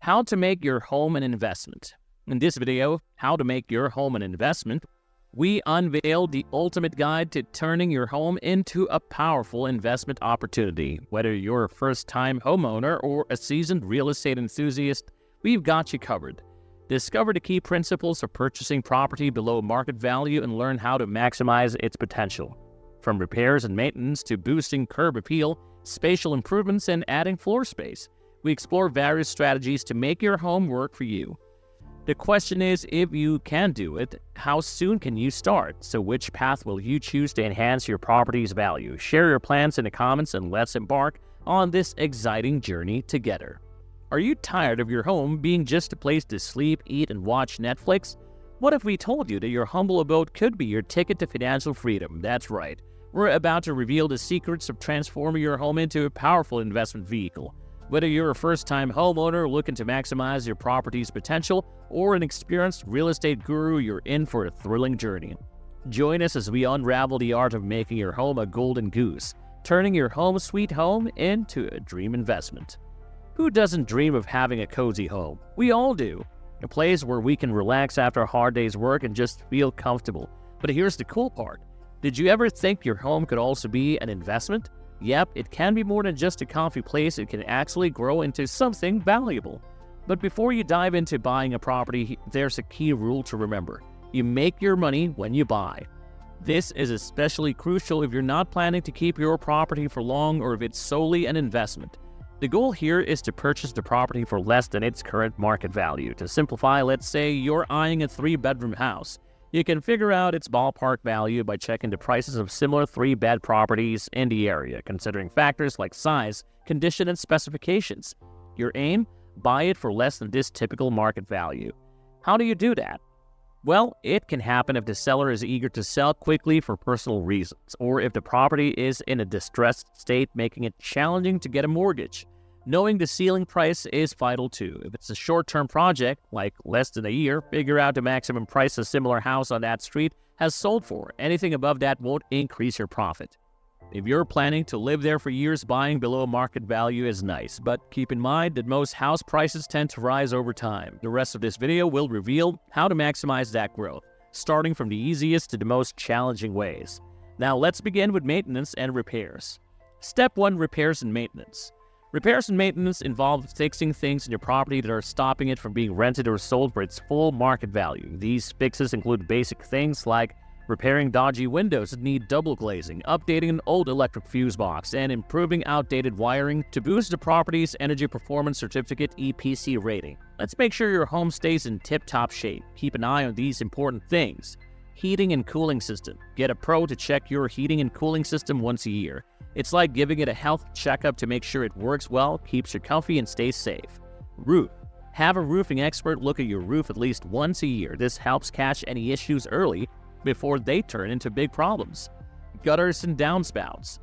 How to make your home an investment. In this video, How to Make Your Home an Investment, we unveil the ultimate guide to turning your home into a powerful investment opportunity. Whether you're a first-time homeowner or a seasoned real estate enthusiast, we've got you covered. Discover the key principles of purchasing property below market value and learn how to maximize its potential. From repairs and maintenance to boosting curb appeal, spatial improvements, and adding floor space, we explore various strategies to make your home work for you. The question is, if you can do it, how soon can you start? So which path will you choose to enhance your property's value? Share your plans in the comments and let's embark on this exciting journey together. Are you tired of your home being just a place to sleep, eat, and watch Netflix? What if we told you that your humble abode could be your ticket to financial freedom? That's right. We're about to reveal the secrets of transforming your home into a powerful investment vehicle. Whether you're a first-time homeowner looking to maximize your property's potential or an experienced real estate guru, you're in for a thrilling journey. Join us as we unravel the art of making your home a golden goose, turning your home sweet home into a dream investment. Who doesn't dream of having a cozy home? We all do. A place where we can relax after a hard day's work and just feel comfortable. But here's the cool part. Did you ever think your home could also be an investment? Yep, it can be more than just a comfy place. It can actually grow into something valuable. But before you dive into buying a property, there's a key rule to remember. You make your money when you buy. This is especially crucial if you're not planning to keep your property for long or if it's solely an investment. The goal here is to purchase the property for less than its current market value. To simplify, let's say you're eyeing a 3-bedroom house. You can figure out its ballpark value by checking the prices of similar 3-bed properties in the area, considering factors like size, condition, and specifications. Your aim? Buy it for less than this typical market value. How do you do that? Well, it can happen if the seller is eager to sell quickly for personal reasons, or if the property is in a distressed state, making it challenging to get a mortgage. Knowing the ceiling price is vital too. If it's a short-term project, like less than a year, figure out the maximum price a similar house on that street has sold for. Anything above that won't increase your profit. If you're planning to live there for years, buying below market value is nice, but keep in mind that most house prices tend to rise over time. The rest of this video will reveal how to maximize that growth, starting from the easiest to the most challenging ways. Now let's begin with maintenance and repairs. Step 1. Repairs and maintenance. Repairs and maintenance involve fixing things in your property that are stopping it from being rented or sold for its full market value. These fixes include basic things like repairing dodgy windows that need double glazing, updating an old electric fuse box, and improving outdated wiring to boost the property's Energy Performance Certificate EPC rating. Let's make sure your home stays in tip-top shape. Keep an eye on these important things. Heating and cooling system. Get a pro to check your heating and cooling system once a year. It's like giving it a health checkup to make sure it works well, keeps you comfy, and stays safe. Roof. Have a roofing expert look at your roof at least once a year. This helps catch any issues early before they turn into big problems. Gutters and downspouts.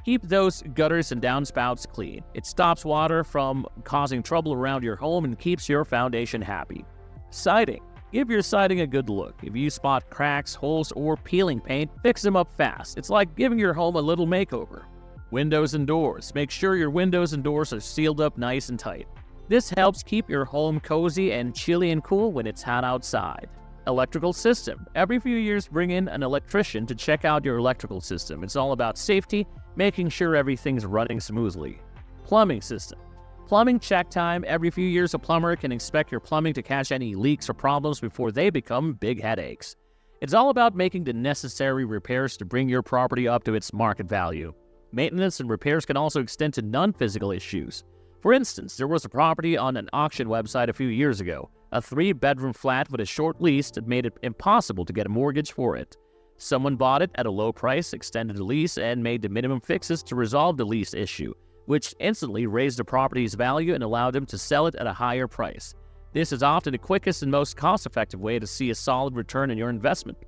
Keep those gutters and downspouts clean. It stops water from causing trouble around your home and keeps your foundation happy. Siding. Give your siding a good look. If you spot cracks, holes, or peeling paint, fix them up fast. It's like giving your home a little makeover. Windows and doors. Make sure your windows and doors are sealed up nice and tight. This helps keep your home cozy and chilly and cool when it's hot outside. Electrical system. Every few years, bring in an electrician to check out your electrical system. It's all about safety, making sure everything's running smoothly. Plumbing system. Plumbing check time. Every few years, a plumber can inspect your plumbing to catch any leaks or problems before they become big headaches. It's all about making the necessary repairs to bring your property up to its market value. Maintenance and repairs can also extend to non-physical issues. For instance, there was a property on an auction website a few years ago, a 3-bedroom flat with a short lease that made it impossible to get a mortgage for it. Someone bought it at a low price, extended the lease, and made the minimum fixes to resolve the lease issue, which instantly raised the property's value and allowed them to sell it at a higher price. This is often the quickest and most cost-effective way to see a solid return on your investment.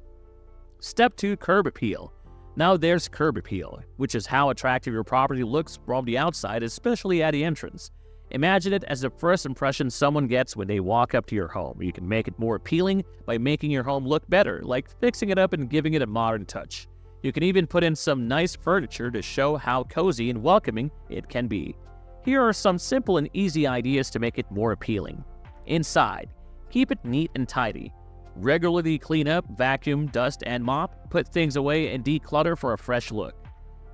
Step 2. Curb appeal. Now there's curb appeal, which is how attractive your property looks from the outside, especially at the entrance. Imagine it as the first impression someone gets when they walk up to your home. You can make it more appealing by making your home look better, like fixing it up and giving it a modern touch. You can even put in some nice furniture to show how cozy and welcoming it can be. Here are some simple and easy ideas to make it more appealing. Inside, keep it neat and tidy. Regularly clean up, vacuum, dust, and mop. Put things away and declutter for a fresh look.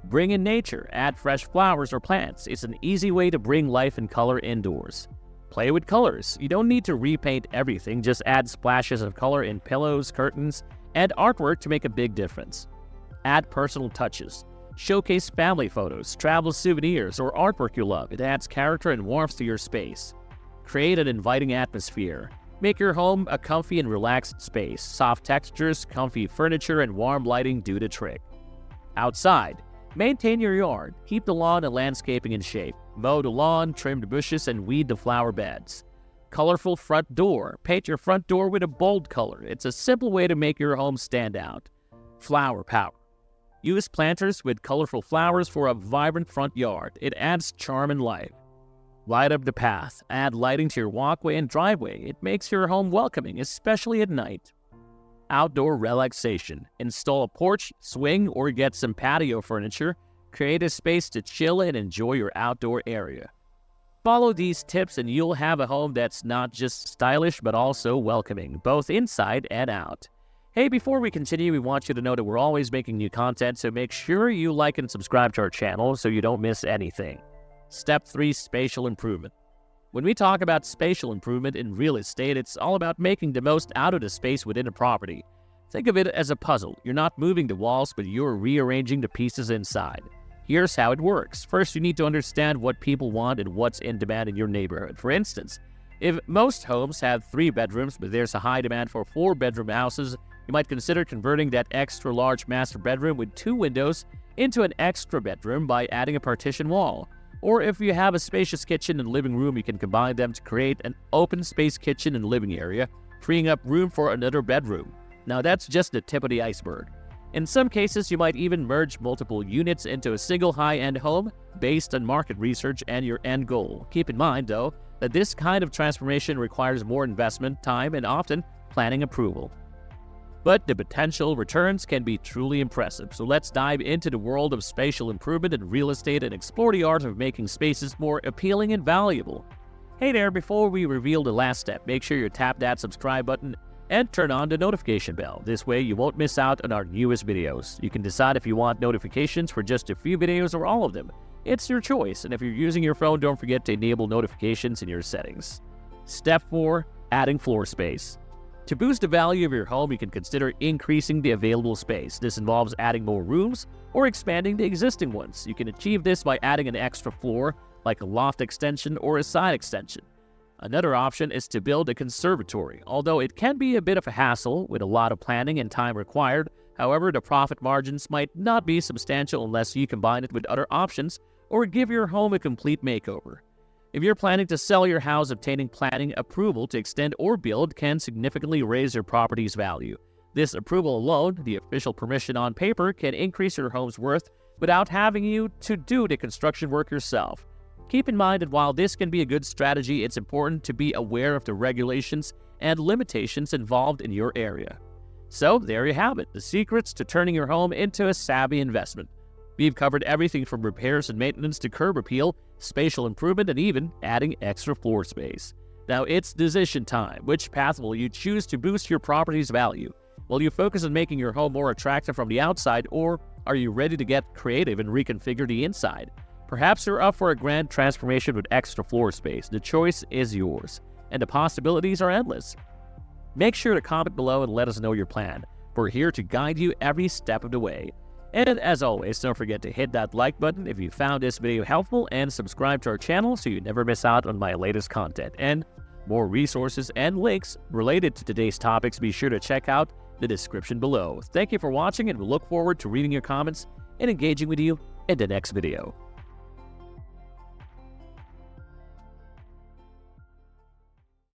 Bring in nature. Add fresh flowers or plants. It's an easy way to bring life and color indoors. Play with colors. You don't need to repaint everything, just add splashes of color in pillows, curtains, and artwork to make a big difference. Add personal touches. Showcase family photos, travel souvenirs, or artwork you love. It adds character and warmth to your space. Create an inviting atmosphere. Make your home a comfy and relaxed space. Soft textures, comfy furniture, and warm lighting do the trick. Outside, maintain your yard. Keep the lawn and landscaping in shape. Mow the lawn, trim the bushes, and weed the flower beds. Colorful front door. Paint your front door with a bold color. It's a simple way to make your home stand out. Flower power. Use planters with colorful flowers for a vibrant front yard. It adds charm and life. Light up the path. Add lighting to your walkway and driveway. It makes your home welcoming, especially at night. Outdoor relaxation. Install a porch, swing, or get some patio furniture. Create a space to chill and enjoy your outdoor area. Follow these tips and you'll have a home that's not just stylish but also welcoming, both inside and out. Hey, before we continue, we want you to know that we're always making new content, so make sure you like and subscribe to our channel so you don't miss anything. Step 3, spatial improvement. When we talk about spatial improvement in real estate, it's all about making the most out of the space within a property. Think of it as a puzzle. You're not moving the walls, but you're rearranging the pieces inside. Here's how it works. First, you need to understand what people want and what's in demand in your neighborhood. For instance, if most homes have 3 bedrooms, but there's a high demand for 4-bedroom houses, you might consider converting that extra large master bedroom with 2 windows into an extra bedroom by adding a partition wall. Or if you have a spacious kitchen and living room, you can combine them to create an open space kitchen and living area, freeing up room for another bedroom. Now that's just the tip of the iceberg. In some cases, you might even merge multiple units into a single high-end home based on market research and your end goal. Keep in mind, though, that this kind of transformation requires more investment, time, and often planning approval. But the potential returns can be truly impressive. So let's dive into the world of spatial improvement in real estate and explore the art of making spaces more appealing and valuable. Hey there, before we reveal the last step, make sure you tap that subscribe button and turn on the notification bell. This way you won't miss out on our newest videos. You can decide if you want notifications for just a few videos or all of them. It's your choice, and if you're using your phone, don't forget to enable notifications in your settings. Step 4, adding floor space. To boost the value of your home, you can consider increasing the available space. This involves adding more rooms or expanding the existing ones. You can achieve this by adding an extra floor, like a loft extension or a side extension. Another option is to build a conservatory, although it can be a bit of a hassle with a lot of planning and time required. However, the profit margins might not be substantial unless you combine it with other options or give your home a complete makeover. If you're planning to sell your house, obtaining planning approval to extend or build can significantly raise your property's value. This approval alone, the official permission on paper, can increase your home's worth without having you to do the construction work yourself. Keep in mind that while this can be a good strategy, it's important to be aware of the regulations and limitations involved in your area. So there you have it, the secrets to turning your home into a savvy investment. We've covered everything from repairs and maintenance to curb appeal, spatial improvement, and even adding extra floor space. Now it's decision time. Which path will you choose to boost your property's value? Will you focus on making your home more attractive from the outside, or are you ready to get creative and reconfigure the inside? Perhaps you're up for a grand transformation with extra floor space. The choice is yours, and the possibilities are endless. Make sure to comment below and let us know your plan. We're here to guide you every step of the way. And as always, don't forget to hit that like button if you found this video helpful and subscribe to our channel so you never miss out on my latest content. And more resources and links related to today's topics, be sure to check out the description below. Thank you for watching, and we look forward to reading your comments and engaging with you in the next video.